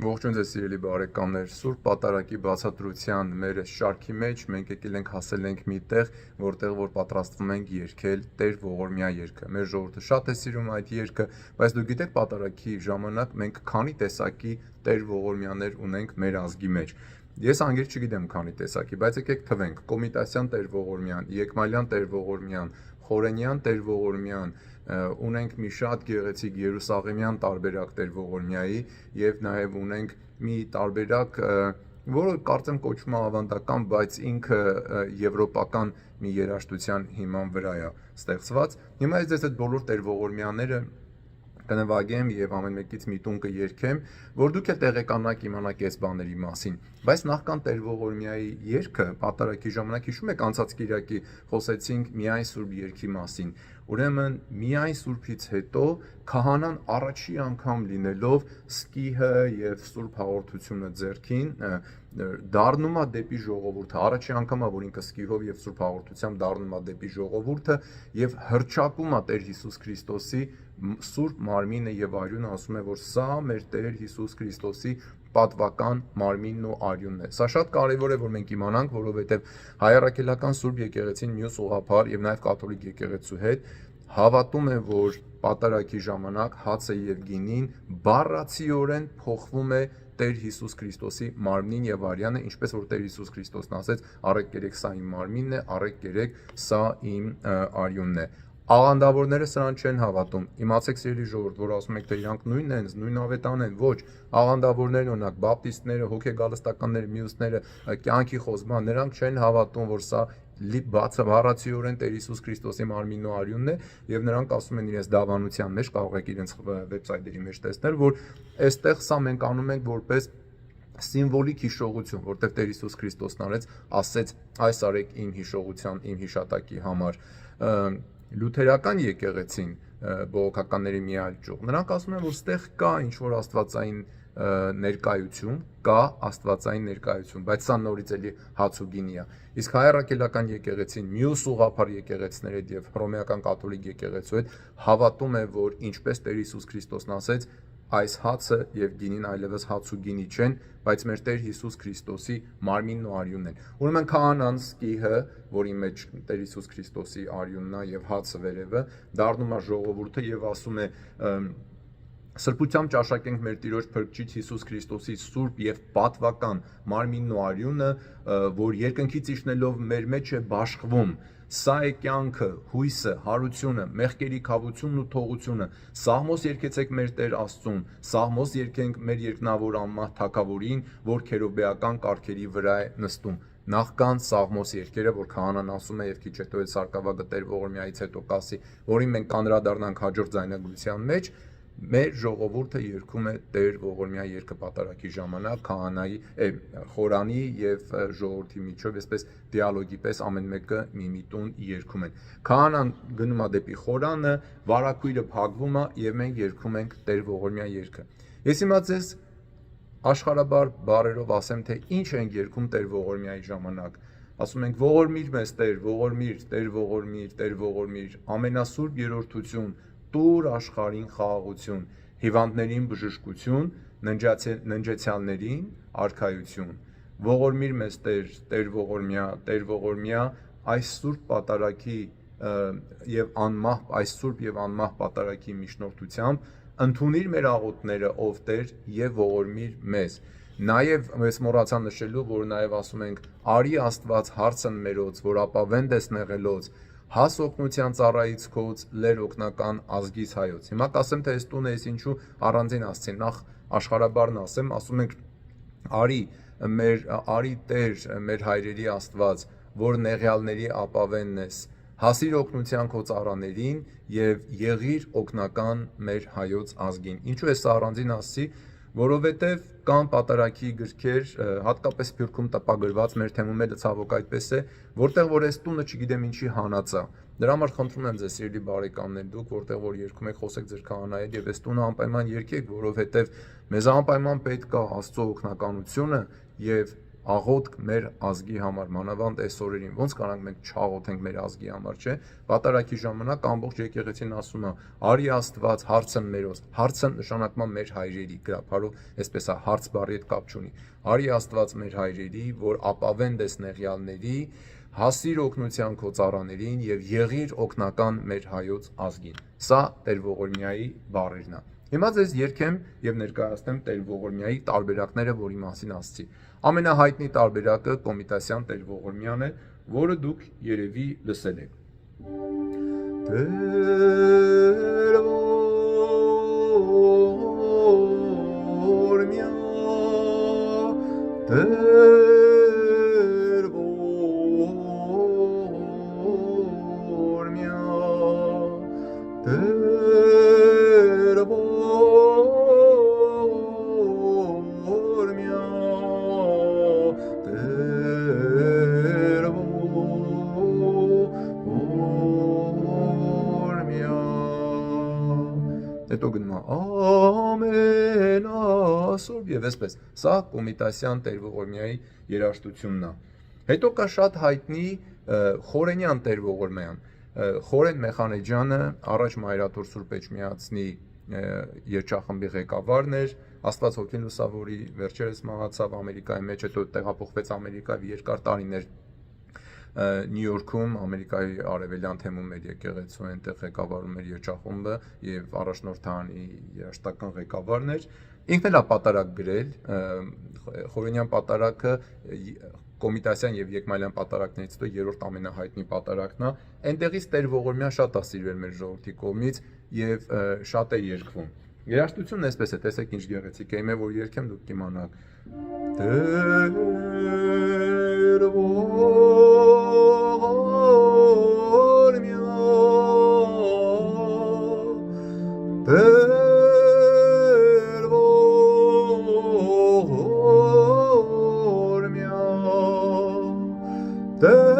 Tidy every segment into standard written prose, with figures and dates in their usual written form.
Ողջույն ձեզ սիրելի բարեկամներ, Սուրբ Պատարագի բացատրության մեր շարքի մեջ մենք եկել ենք հասել ենք մի տեղ, որտեղ որ պատրաստվում ենք երգել Տեր ողորմյա երգը։ Մեր ժողովուրդը շատ է սիրում այդ երգը, բայց դուք գիտեք Պատարագի ժամանակ մենք քանի տեսակի Տեր ողորմյաներ ունենք մեր ազգի մեջ։ Ես անգիր չգիտեմ քանի տեսակի, բայց եկեք թվենք. Կոմիտասյան Տեր ողորմյան, Եկմալյան Տեր ողորմյան, Խորենյան Տեր ողորմյան, ունենք մի շատ գեղեցիկ Երուսաղեմյան տարբերակ Տեր ողորմյայի եւ նաեւ ունենք մի տարբերակ, որը կարծեմ կոչվում է ավանդական, բայց ինքը եվրոպական մի երաժշտության հիման վրա է ստեղծված։ Հիմա ես ձեզ այդ բոլոր Տեր ողորմյաները կնվագեմ եւ ամեն մեկից մի տուն կերքեմ, որ դուք էլ տեղեկանաք իմանաք այս բաների մասին։ Բայց նախքան Տեր ողորմյայի երգը Պատարագի ժամանակ հիշում եք անցած Կիրակի խոսեցինք միայն Սուրբ երգի մասին։ Ուրեմն միայն Սուրբից հետո քահանան առաջի անգամ լինելով սկիհը եւ Սուրբ հաղորդությունը ձեռքին դառնում է դեպի ժողովուրդը, առաջի անգամ է, որ ինքը սկիհով եւ Սուրբ հաղորդությամբ դառնում է դեպի ժողովուրդը եւ հռչակում է Տեր Հիսուս Քրիստոսի Սուրբ մարմինը եւ արյունը, ասում է, որ սա մեր Տեր Հիսուս Քրիստոսի պատվական մարմինն ու արյունն է։ Սա շատ կարևոր է, որ մենք իմանանք, որովհետեւ հայ առաքելական Սուրբ եկեղեցին մյուս ուղղափառ եւ նաեւ կաթոլիկ եկեղեցու հետ հավատում է, որ Պատարագի ժամանակ հացը եւ գինին բառացիորեն փոխվում է Տեր Հիսուս Քրիստոսի մարմնին եւ արյանը, ինչպես որ Տեր Հիսուս Քրիստոսն ասեց, առեք կերեք սա իմ մարմինն է, առեք կերեք սա իմ արյունն է։ Աղանդավորները սրան չեն հավատում։ Իմացեք սիրելի ժողովուրդ, որ ասում եք թե իրանք նույնն են, նույն ավետան են, ոչ։ Աղանդավորներն օրինակ բապտիստները, հոգեգալստականները, մյուսները, կյանքի խոստման, նրանք չեն հավատում, որ սա բացառացիորեն Տեր Հիսուս Քրիստոսի մարմինն ու արյունն է, եւ նրանք ասում են իրենց դավանության մեջ, կարող եք իրենց վեբսայթերի մեջ տեսնել, որ այստեղ սա մենք անում ենք որպես սիմվոլիկ հիշողություն, որտեղ Տեր Հիսուս Քրիստոսն արեց, ասեց այս արեք իմ հիշողության, իմ հիշատակի համար։ Լութերական եկեղեցին բողոքականների մի այլ ճյուղ, նրանք ասում են, որ ստեղ կա ինչ որ աստվածային ներկայություն, կա աստվածային ներկայություն, բայց սա նորից էլի հաց ու գինի է։ Իսկ հայ առաքելական եկեղեցին մյուս ուղղափառ եկեղեցիների հետ եւ հռոմեական կաթոլիկ եկեղեցու հետ հավատում է, որ ինչպես Տեր Հիսուս Քրիստոսն ասեց, այս հացը եւ գինին այլևս հաց ու գինի չեն, բայց մեր Տեր Հիսուս Քրիստոսի մարմինն ու արյունն են։ Ուրեմն քահանան սկիհը, որի մեջ Տեր Հիսուս Քրիստոսի արյունն է եւ հացը վերևը, դառնում է ժողովուրդը եւ ասում է Սրբությամբ ճաշակենք մեր Տիրոջ Փրկիչ Հիսուս Քրիստոսի սուրբ եւ պատվական մարմինն ու արյունը, որ երկնքից իջնելով մեր մեջ է բաշխվում։ Սա է կյանքը, հույսը, հարությունը, մեղքերի քավությունն ու թողությունը։ Սաղմոս երգեցեք մեր Տեր Աստծուն, սաղմոս երգենք մեր երկնավոր անմահ Թագավորին, որ քերովբեական կառքերի վրա է նստում։ Նախքան սաղմոս երգերը, որ քահանան ասում է եւ քիչ հետո էլ սարկավագը Տեր ողորմյայից հետո կասի, որին մենք կանդրադառնանք հաջորդ ձայնագրության մեջ, մեր ժողովուրդը երգում է Տեր ողորմյա երգը Պատարագի ժամանակ քահանայի խորանի եւ ժողովրդի միջով, այսպես դիալոգի պես ամեն մեկը մի տուն երգում են։ Քահանան գնում է դեպի խորանը, վարակույրը փակվում է եւ մենք երգում ենք Տեր ողորմյա երգը։ Ես հիմա ձեզ աշխարհաբար բառերով ասեմ, թե ինչ ենք երգում Տեր ողորմյայի ժամանակ։ Ասում ենք ողորմիր մեզ Տեր, ողորմիր, Տեր ողորմիր, Տեր ողորմիր, ամենասուրբ երրորդություն, տուր աշխարհին խաղաղություն, հիվանդներին բժշկություն, ննջեցյալներին արքայություն։ Ողորմիր մեզ Տեր, Տեր ողորմյա, այս սուրբ Պատարագի եւ անմահ այս սուրբ եւ անմահ Պատարագի միջնորդությամբ ընդունիր մեր աղոթները, ով Տեր, եւ ողորմիր մեզ։ Նաեւ ես մոռացա նշելու, որ նաեւ ասում ենք արի Աստված հարցն մերոց, որ ապավեն դեսնեղելոց, հաս օգնության ծառայից քոց լեր օգնական ազգից հայոց։ Հիմա կասեմ, թե այս տունը ես ինչու առանձին ասցին, նախ աշխարհաբարն ասեմ, ասում ենք արի Տեր, մեր հայրերի Աստված, որ նեղյալների ապավենն ես, հասիր օգնության քո ծառաներին եւ եղիր օգնական մեր հայոց ազգին։ Ինչու է սա առանձին ասցի, որովհետեւ կան Պատարագի գրքեր, հատկապես Սփյուռքում տպագրված, մեր թեմում էլ ցավոք այդպես է, որտեղ որ այս տունը չգիտեմ ինչի հանած է։ Դրա համար խնդրում եմ ձեզ սիրելի բարեկամներ, դուք որտեղ որ երգում եք, խոսեք ձեր քահանայի հետ եւ այս տունը անպայման երգեք, որովհետեւ մեզ անպայման պետք է Աստծո օգնականությունը եւ աղոթք մեր ազգի համար, մանավանդ այս օրերին, ոնց կարանք մենք չաղոթենք մեր ազգի համար, չէ՞։ Պատարագի ժամանակ ամբողջ եկեղեցին ասում է. «Արի Աստված, հարցն մերոց», հարցը նշանակում է մեր հայրերի, գրաբարով այսպես է, հարց բառի հետ կապ չունի։ Արի Աստված մեր հայրերի, որ ապավեն դες նեղյալների, հասիր օգնության քո ծառաներին եւ եղիր օգնական մեր հայոց ազգին։ Սա Տեր Ողորմյայի բառերն է։ Հիմա ձեզ երգեմ եւ ներկայացնեմ Տեր Ողորմյայի տարբերակները, որի մասին ասացի։ Ամենահայտնի տարբերակը Կոմիտասյան Տեր Ողորմյան է, որը դուք երևի լսել եք։ Տեր Ողորմյան, Տեր Ողորմյան, Տեր հետո գնում է ամենասուրբ եւ այսպես։ Սա Կոմիտասյան Տեր Ողորմյայի երաժշտությունն է։ Հետո կա շատ հայտնի Խորենյան Տեր Ողորմյան։ Խորեն Մեխանեջյանը առաջ Մայրաթոր Սուրբ Էջմիածնի երգչախմբի ղեկավարն էր, Աստված հոգին լուսավորի, վերջերս մահացավ Ամերիկայի մեջ, հետո տեղափոխվեց Ամերիկա երկար տարիներ Նյու Յորքում, Ամերիկայի արևելյան թեմում մեր եկեղեցու այնտեղ ղեկավարում էր երգչախումբը եւ առաջնորդանի երաժշտական ղեկավարն էր։ Ինքն էլ է պատարակ գրել, Խորենյան պատարակը Կոմիտասյան եւ Եկմալյան պատարակներից հետո երրորդ ամենահայտնի պատարակն է։ Այնտեղից Տեր Ողորմյան շատ է սիրվել մեր ժողովրդի կողմից եւ շատ է երգվում։ Երաժշտությունն այսպես է, տեսեք ինչ գեղեցիկ է, իմը որ երգեմ դուք կիմանաք։ Տեր Ողորմյան, Տեր Ողորմյան, Տեր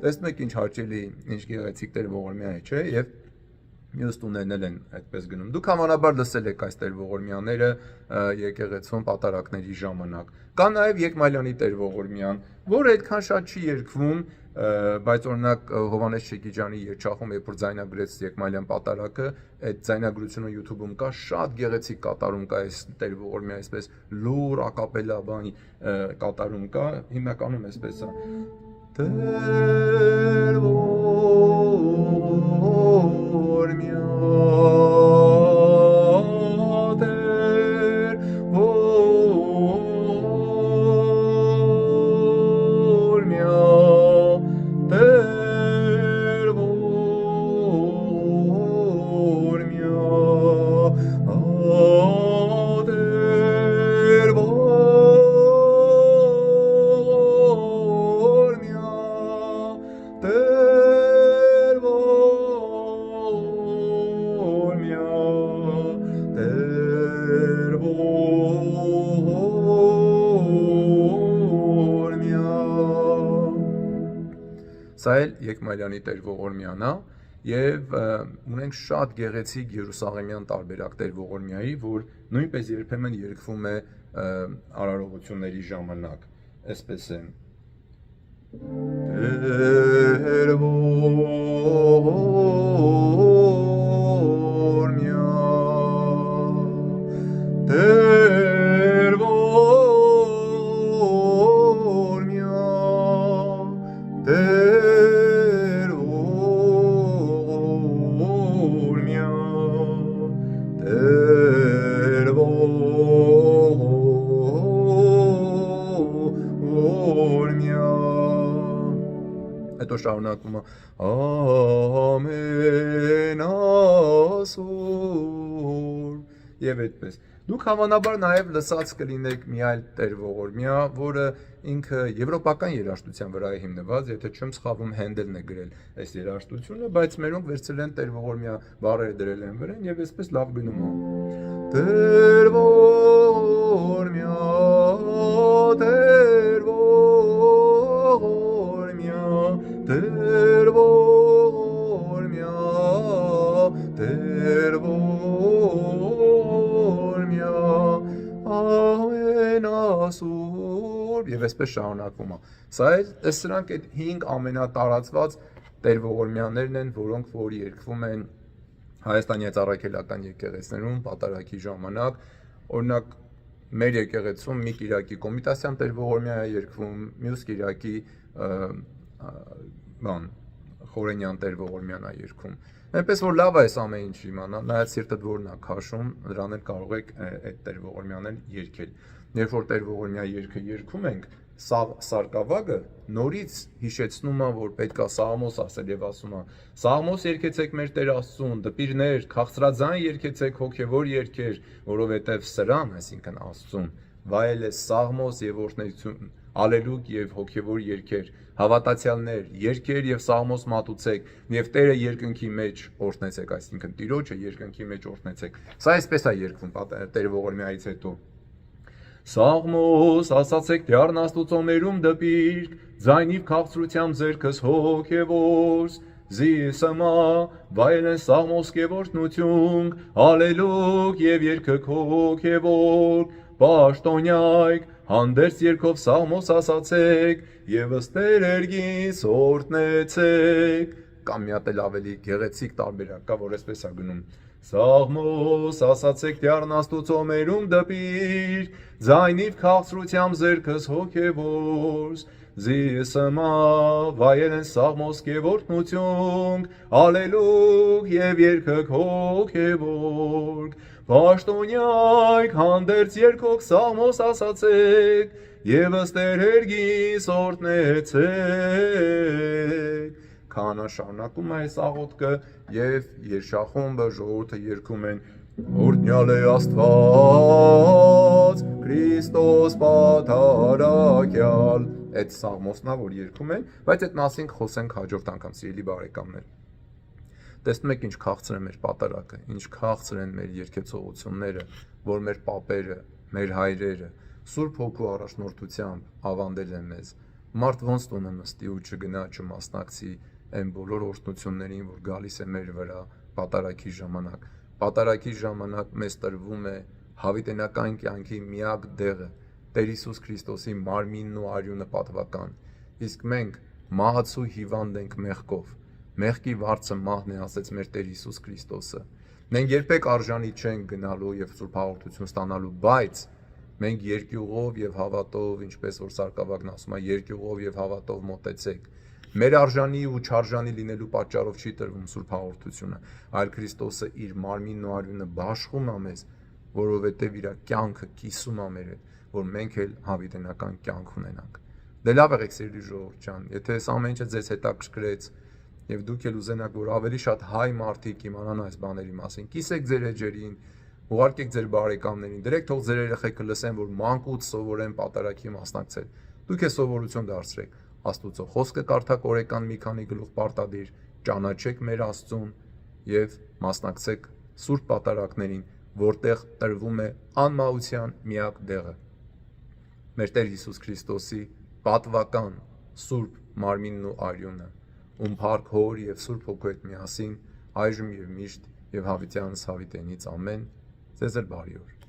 Տեսնում եք ինչ հաճելի, ինչ գեղեցիկ Տեր Ողորմյանը, չէ՞, եւ մյուս տուներն էլ են այդպես գնում։ Դուք հավանաբար լսել եք այս Տեր Ողորմյանները եկեղեցում պատարակների ժամանակ։ Կա նաեւ Եկմալյանի Տեր Ողորմյան, որը այդքան շատ չի երգվում, բայց օրինակ Հովհաննես Չեքիջյանի երգչախումբը երբ որ ձայնագրեց Եկմալյան պատարակը, այդ ձայնագրությունը YouTube-ում կա, շատ գեղեցիկ կատարում կա այս Տեր Ողորմյանի այսպես լուր ակապելա բանի կատարում կա, հիմնականում այսպես է։ Տեր Ողորմյան, Տեր Ողորմյան, Տեր Սա էլ Եկմալյանի Տեր Ողորմյանն է եւ ունենք շատ գեղեցիկ Երուսաղեմյան տարբերակ Տեր Ողորմյայի, որ նույնպես երբեմն երգվում է արարողությունների ժամանակ, այսպես է։ Տեր Ողորմյան, Տեր Ողորմյան, Տեր Ողորմյան, Տեր Ողորմյան։ Հետո շարունակում է ամենասուրբ եւ այդպես։ Դուք հավանաբար նաև լսած կլինեք մի այլ Տեր Ողորմյա, որը ինքը եվրոպական երաժշտության վրա է հիմնված, եթե չեմ սխալվում Հենդելն է գրել այս երաժշտությունը, բայց մերոնք վերցրել են Տեր Ողորմյա բառերը դրել են վրան եւ այսպես լավ գնում է։ Տեր Ողորմյա ողորմյա Տեր ողորմյա Տեր ողորմյա Տեր ողորմյա ամենասուրբ եւ այսպես շարունակվում է։ Սա սրանք այդ 5 ամենատարածված Տեր ողորմյաներն են, որոնք որ երգվում են Հայաստանի ծառայքելական եկեղեցիներում պատարագի ժամանակ, օրինակ մեր եկեղեցում մի կիրակի Կոմիտասյան Տեր ողորմյա է երգվում, մյուս կիրակի Խորենյան Տեր ողորմյան է երգում։ Այնպես որ լավ է այս ամեն ինչ իմանալ, նայած սիրտդ որն է քաշում, դրան էլ կարող եք այդ Տեր ողորմյանել երգել։ Երբ որ Տեր ողորմյա երգը երգում ենք, սարկավագը նորից հիշեցնում է, որ պետքա Սաղմոս ասել եւ ասում է. Սաղմոս երգեցեք մեր Տեր Աստծուն, դպիրներ, քաղցրաձայն երգեցեք հոգեվոր երգեր, որովհետեւ սրան, այսինքն Աստծուն, վայել է Սաղմոս եւ օրհնություն, ալելուկ եւ հոգեվոր երգեր, հավատացյալներ, երգեր եւ Սաղմոս մատուցեք եւ Տերը երկնքի մեջ օրհնեցեք, այսինքն Տիրոջը երկնքի մեջ օրհնեցեք։ Սա այսպես է երգվում Տեր ողորմյայից հետո։ Սաղմոս ասացեք դյարն Աստուծո մերում դպիրք, ձայնիվ քաղցրությամբ ձերքս հոգևորս, զիսմա, վայելեն Սաղմոս կևորտնություն, ալելուկ եւ երգք հոգևոր, պաշտոնյայք, հանդերձ երգով Սաղմոս ասացեք, եւս Տեր երգիս օրհնեցեք։ Կամ մի հատ էլ ավելի գեղեցիկ տարբերակ կա, որ այսպես է գնում. Սաղմոս ասացեք դյարն Աստուծո մերում դպիրք, ձայնիվ քաղցրությամբ ձերքս հոգևորս, զիսմա, վայելեն Սաղմոս կևորտնություն, ալելուկ եւ երգք հոգևոր, պաշտոնյայք, հանդերձ երգով Սաղմոս ասացեք, եւս Տեր երգիս օրհնեցեք։ Քահանան շարունակում է այս աղոթքը եւ երշախումբը ժողովուրդը երգում են Օրհնյալ է Աստված Քրիստոս պատարագյալ։ Այդ Սաղմոսն է, որ երգում են, բայց այդ մասին խոսենք հաջորդ անգամ, սիրելի բարեկամներ։ Տեսնում եք ինչ քաղցր է մեր պատարագը, ինչ քաղցր են մեր երգեցողությունները, որ մեր պապերը, մեր հայրերը Սուրբ Հոգու առաջնորդությամբ ավանդել են մեզ։ Մարդ ոնց տունը նստի ու չգնա չմասնակցի այն բոլոր օրհնություններին, որ գալիս է մեր վրա պատարագի ժամանակ։ Պատարագի ժամանակ մեզ տրվում է հավիտենական կյանքի միակ դեղը, Տեր Հիսուս Քրիստոսի մարմինն ու արյունը պատվական։ Իսկ մենք մահացու հիվանդ ենք մեղքով։ Մեղքի վարձը մահն է, ասեց մեր Տեր Հիսուս Քրիստոսը։ Մենք երբեք արժանի չենք գնալու եւ Սուրբ հաղորդություն ստանալու, բայց մենք երկյուղով եւ հավատով, ինչպես որ Սարգսակն ասում է, երկյուղով եւ հավատով մոտեցեք։ Մեր արժանի ու չարժանի լինելու պատճառով չի տրվում Սուրբ հաղորդությունը, այլ Քրիստոսը իր մարմինն ու արյունը բաշխում է մեզ, որովհետեւ իր կյանքը կիսում է մեր հետ, որ մենք էլ հավիտենական կյանք ունենանք։ Դե լավ եղեք սիրելի ժողովուրդ ջան, եթե այս ամեն ինչը ձեզ հետաքրքրեց եւ դուք էլ ուզենաք, որ ավելի շատ հայ մարդիկ իմանան այս բաների մասին, կիսեք ձեր էջերին, ուղարկեք ձեր բարեկամներին, դրեք թող ձեր երեխեքը լսեն, որ մանկուց սովորեն պատարագի մասնակցել։ Դուք է սովորություն դարձրեք։ Աստուծո խոսքը կարդաք օրական մի քանի գլուխ պարտադիր, ճանաչեք մեր Աստծուն եւ մասնակցեք Սուրբ պատարագներին, որտեղ տրվում է անմահության միակ դեղը։ Մեր Տեր Հիսուս Քրիստոսի պատվական Սուրբ մարմինն ու արյունը, ում փառք Հոր եւ Սուրբ Հոգու հետ միասին այժմ եւ միշտ եւ հավիտյանս հավիտենից ամեն։ Ձեզ էլ բարի օր։